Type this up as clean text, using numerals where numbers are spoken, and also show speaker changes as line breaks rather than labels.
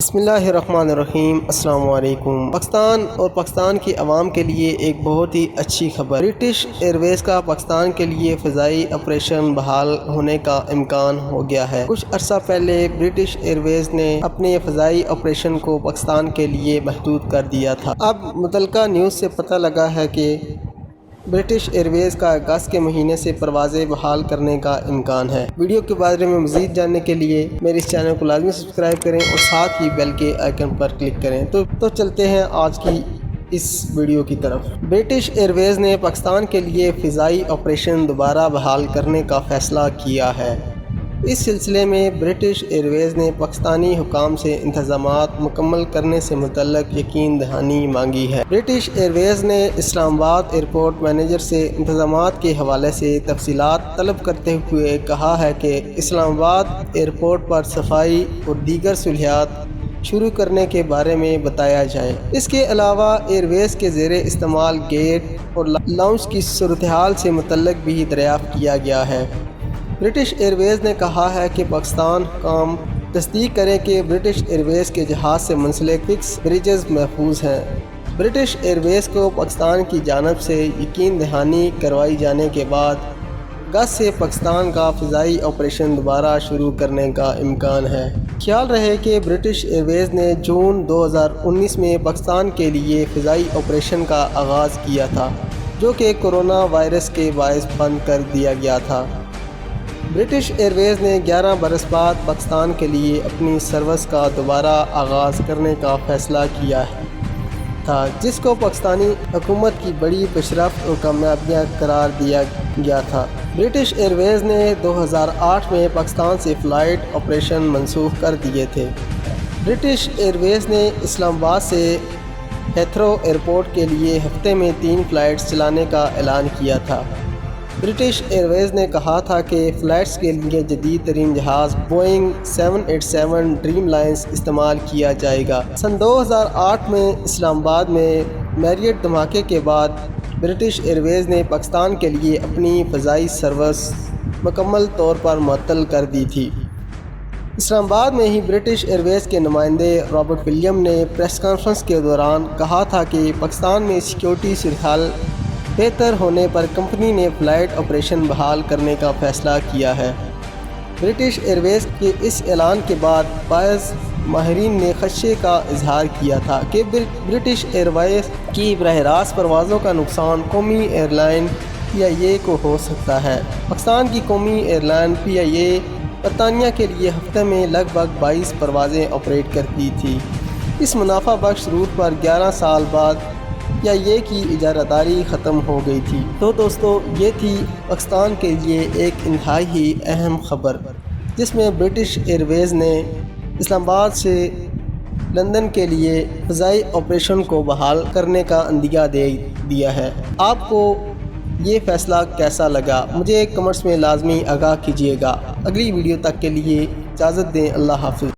بسم اللہ الرحمن الرحیم۔ السلام علیکم۔ پاکستان کی عوام کے لیے ایک بہت ہی اچھی خبر۔ برٹش ایئر ویز کا پاکستان کے لیے فضائی آپریشن بحال ہونے کا امکان ہو گیا ہے۔ کچھ عرصہ پہلے برٹش ایئر ویز نے اپنے فضائی آپریشن کو پاکستان کے لیے محدود کر دیا تھا۔ اب متعلقہ نیوز سے پتہ لگا ہے کہ برٹش ایئر ویز کا اگست کے مہینے سے پروازیں بحال کرنے کا امکان ہے۔ ویڈیو کے بارے میں مزید جاننے کے لیے میرے اس چینل کو لازمی سبسکرائب کریں اور ساتھ ہی بیل کے آئیکن پر کلک کریں۔ تو چلتے ہیں آج کی اس ویڈیو کی طرف۔ برٹش ایئر ویز نے پاکستان کے لیے فضائی آپریشن دوبارہ بحال کرنے کا فیصلہ کیا ہے۔ اس سلسلے میں برٹش ایئر ویز نے پاکستانی حکام سے انتظامات مکمل کرنے سے متعلق یقین دہانی مانگی ہے۔ برٹش ایئر ویز نے اسلام آباد ایئرپورٹ مینیجر سے انتظامات کے حوالے سے تفصیلات طلب کرتے ہوئے کہا ہے کہ اسلام آباد ایئرپورٹ پر صفائی اور دیگر سہولیات شروع کرنے کے بارے میں بتایا جائے۔ اس کے علاوہ ایئر ویز کے زیر استعمال گیٹ اور لاؤنج کی صورتحال سے متعلق بھی دریافت کیا گیا ہے۔ برٹش ایئر ویز نے کہا ہے کہ پاکستان حکام تصدیق کریں کہ برٹش ایئر ویز کے جہاز سے منسلک فکس بریجز محفوظ ہیں۔ برٹش ایئر ویز کو پاکستان کی جانب سے یقین دہانی کروائی جانے کے بعد اگست سے پاکستان کا فضائی آپریشن دوبارہ شروع کرنے کا امکان ہے۔ خیال رہے کہ برٹش ایئر ویز نے جون 2019 میں پاکستان کے لیے فضائی آپریشن کا آغاز کیا تھا، جو کہ کورونا وائرس کے باعث بند کر دیا گیا تھا۔ برٹش ایئر ویز نے 11 برس بعد پاکستان کے لیے اپنی سروس کا دوبارہ آغاز کرنے کا فیصلہ کیا تھا، جس کو پاکستانی حکومت کی بڑی پیشرفت اور کامیابیاں قرار دیا گیا تھا۔ برٹش ایئر ویز نے 2008 میں پاکستان سے فلائٹ آپریشن منسوخ کر دیے تھے۔ برٹش ایئر ویز نے اسلام آباد سے ہیتھرو ایئرپورٹ کے لیے ہفتے میں 3 فلائٹس چلانے کا اعلان کیا تھا۔ برٹش ایئر ویز نے کہا تھا کہ فلائٹس کے لیے جدید ترین جہاز بوئنگ 787 ڈریم لائنر استعمال کیا جائے گا۔ سن 2008 میں اسلام آباد میں میریٹ دھماکے کے بعد برٹش ایئر ویز نے پاکستان کے لیے اپنی فضائی سروس مکمل طور پر معطل کر دی تھی۔ اسلام آباد میں ہی برٹش ایئر ویز کے نمائندے رابرٹ ولیم نے پریس کانفرنس کے دوران کہا تھا کہ پاکستان میں سیکیورٹی صورتحال بہتر ہونے پر کمپنی نے فلائٹ آپریشن بحال کرنے کا فیصلہ کیا ہے۔ برٹش ایئر ویز کے اس اعلان کے بعد بعض ماہرین نے خدشے کا اظہار کیا تھا کہ برٹش ایئر ویز کی براہ راست پروازوں کا نقصان قومی ایئر لائن PIA کو ہو سکتا ہے۔ پاکستان کی قومی ایئر لائن PIA برطانیہ کے لیے ہفتے میں لگ بھگ 22 پروازیں آپریٹ کرتی تھی۔ اس منافع بخش روٹ پر 11 سال بعد PIA کی اجارہ داری ختم ہو گئی تھی۔ تو دوستو، یہ تھی پاکستان کے لیے ایک انتہائی اہم خبر، جس میں برٹش ایئر ویز نے اسلام آباد سے لندن کے لیے فضائی آپریشن کو بحال کرنے کا عندیہ دے دیا ہے۔ آپ کو یہ فیصلہ کیسا لگا؟ مجھے کمنٹس میں لازمی آگاہ کیجیے گا۔ اگلی ویڈیو تک کے لیے اجازت دیں۔ اللہ حافظ۔